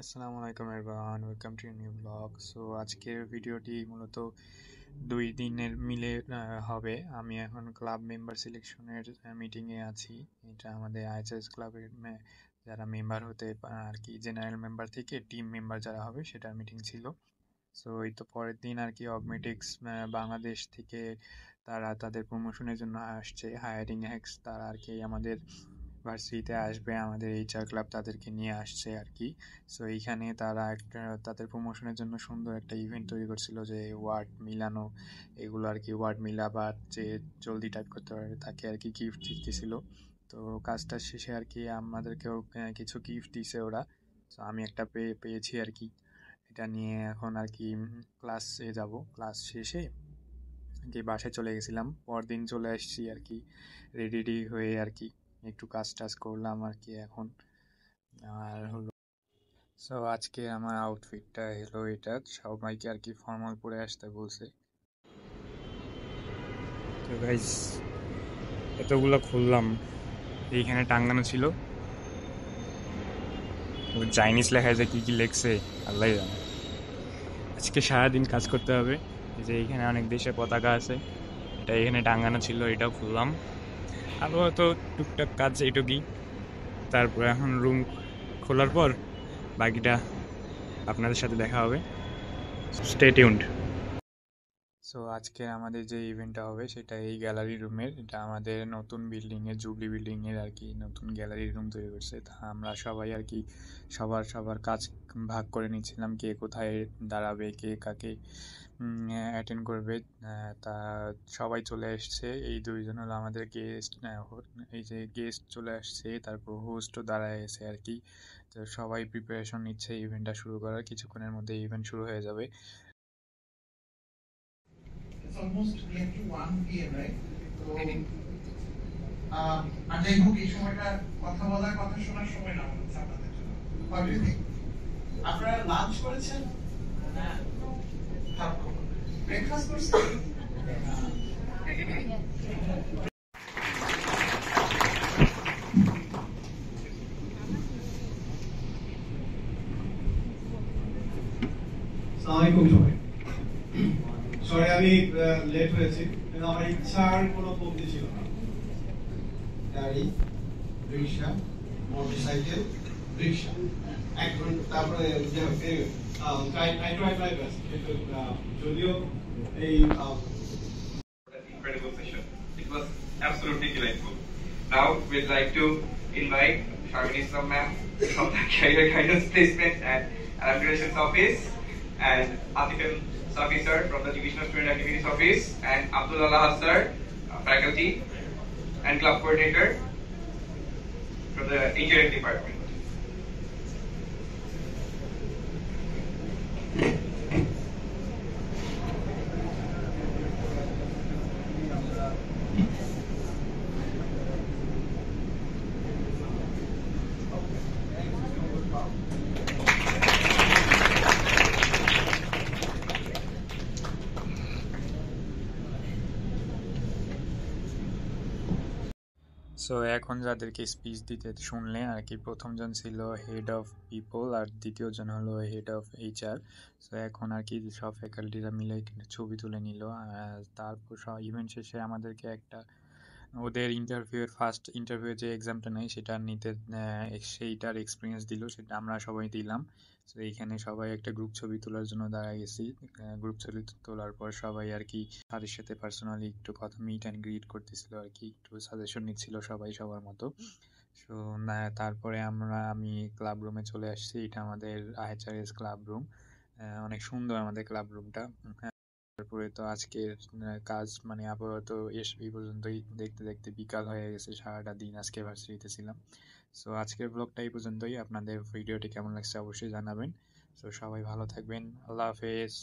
আসসালামু আলাইকুম everyone, welcome to new blog. So আজকের ভিডিওটি মূলত 2 দিনের মিলে হবে। আমি এখন ক্লাব মেম্বার সিলেকশনের মিটিংয়ে আছি। এটা আমাদের আইএচএস ক্লাবের যারা মেম্বার হতে আর কি জেনারেল মেম্বার থেকে টিম মেম্বার যারা হবে সেটার মিটিং ছিল। সো এই তো পরের দিন আর কি অগমেটিক্স বাংলাদেশ থেকে তারা তাদের প্রমোশনের জন্য আসছে, হায়ারিং হ্যাক্স তারা আর কি আমাদের ভার্সিটিতে আসবে, আমাদের এইচআর ক্লাব তাদেরকে নিয়ে আসছে আর কি। সো এইখানে তারা একটা তাদের প্রমোশনের জন্য সুন্দর একটা ইভেন্ট তৈরি করছিল, যে ওয়ার্ড মিলানো এগুলো আর কি, ওয়ার্ড মিলা বা যে জলদি টাইপ করতে পারে তাকে আর কি গিফট দিতেছিল। তো কাজটা শেষে আর কি আমাদেরকেও কিছু গিফট দিছে ওরা। তো আমি একটা পেয়েছি আর কি। এটা নিয়ে এখন আর কি ক্লাসে যাব, ক্লাস শেষে যে বাসায় চলে গেছিলাম, পরদিন চলে আসছি আর কি রেডি হয়ে আর কি একটু কাজ টাজ করলাম আর কি এখন। আর হলো সো আজকে আমার আউটফিটটা হলো এটা, সবাইকে আর কি ফর্মাল পরে আসতে বলছে। তো গাইস এতগুলো খুললাম, এইখানে টাঙ্গানো ছিল, চাইনিজ লেখা আছে, কি কি লেখছে আল্লাহ জানে। আজকে সারাদিন কাজ করতে হবে। এই যে এখানে অনেক দেশের পতাকা আছে, এটা এখানে টাঙ্গানো ছিল, এটাও খুললাম। আরও তো টুকটাক কাজ এইটুকুই। তারপর এখন রুম খোলার পর বাকিটা আপনাদের সাথে দেখা হবে। Stay tuned. সো আজকে আমাদের যে ইভেন্টটা হবে সেটা এই গ্যালারি রুমের, এটা আমাদের নতুন বিল্ডিংয়ের, জুবলি বিল্ডিংয়ের আর কি নতুন গ্যালারি রুম তৈরি করছে। তা আমরা সবাই আর কি সবার সবার কাজ ভাগ করে নিচ্ছিলাম, কে কোথায় দাঁড়াবে, কে কাকে অ্যাটেন্ড করবে। তা সবাই চলে এসছে, এই দুইজন হলো আমাদের গেস্ট। এই যে গেস্ট চলে আসছে, তারপর হোস্টও দাঁড়ায় এসে আর কি। তো সবাই প্রিপারেশন নিচ্ছে ইভেন্টটা শুরু করার, কিছুক্ষণের মধ্যে ইভেন্ট শুরু হয়ে যাবে। It's almost near to 1 p.m. right? তো আর যাই হোক এই সময়টা কথা বলার কথা শোনার সময় না মনে হচ্ছে আপনাদের জন্য। What do you think? আপনারা লাঞ্চ করেছেন? হ্যাঁ। ব্রেকফাস্ট করছেন? আসসালামু আলাইকুম সবাই। সরি আমি লেট হয়েছি, কিন্তু আমার ইচ্ছার কোনো কমতি ছিল না। গাড়ি, রিক্সা, মোটরসাইকেল, রিক্সা, এক ঘন্টা, তারপরে কিন্তু যদিও এই incredible session. It was absolutely delightful. Now we'd like to invite Sharmin Islam ma'am from the Career Guidance Placement and Adult Relations Office, and Atikul Safi sir from the Division of Student Activities Office, and Abdullah sir, faculty and club coordinator from the engineering department. So এখন যাদেরকে speech দিতে শুনলেন আর কি, প্রথমজন ছিল head of people আর দ্বিতীয়জন হলো head of HR. So এখন আর কি সব ফ্যাকাল্টিরা মিলে ছবি তুলে নিল। তারপর সব ইভেন্ট শেষে আমাদেরকে একটা ওদের ইন্টারভিউয়ের ফার্স্ট ইন্টারভিউ যে এক্সামটা নেয় সেটা নিতে, সেইটার এক্সপিরিয়েন্স দিল, সেটা আমরা সবাই দিলাম। তো এইখানে সবাই একটা গ্রুপ ছবি তোলার জন্য দাঁড়ায় গেছি। গ্রুপ ছবি তোলার পর সবাই আর কি তাদের সাথে পার্সোনালি একটু কথা মিট অ্যান্ড গ্রিট করতেছিল আর কি, একটু সাজেশন নিচ্ছিল সবাই সবার মতো। সো তারপরে আমি ক্লাব রুমে চলে আসছি, এটা আমাদের আইএচআরএস ক্লাব রুম। অনেক সুন্দর আমাদের ক্লাব রুমটা। তারপরে তো আজকের কাজ মানে আপাতত এই পর্যন্তই, দেখতে দেখতে বিকাল হয়ে গেছে, সারাটা দিন আজকে ভার্সিটিতে ছিলাম। সো আজকের ব্লগটা এই পর্যন্তই। আপনাদের ভিডিওটি কেমন লাগছে অবশ্যই জানাবেন। সো সবাই ভালো থাকবেন, আল্লাহ হাফেজ।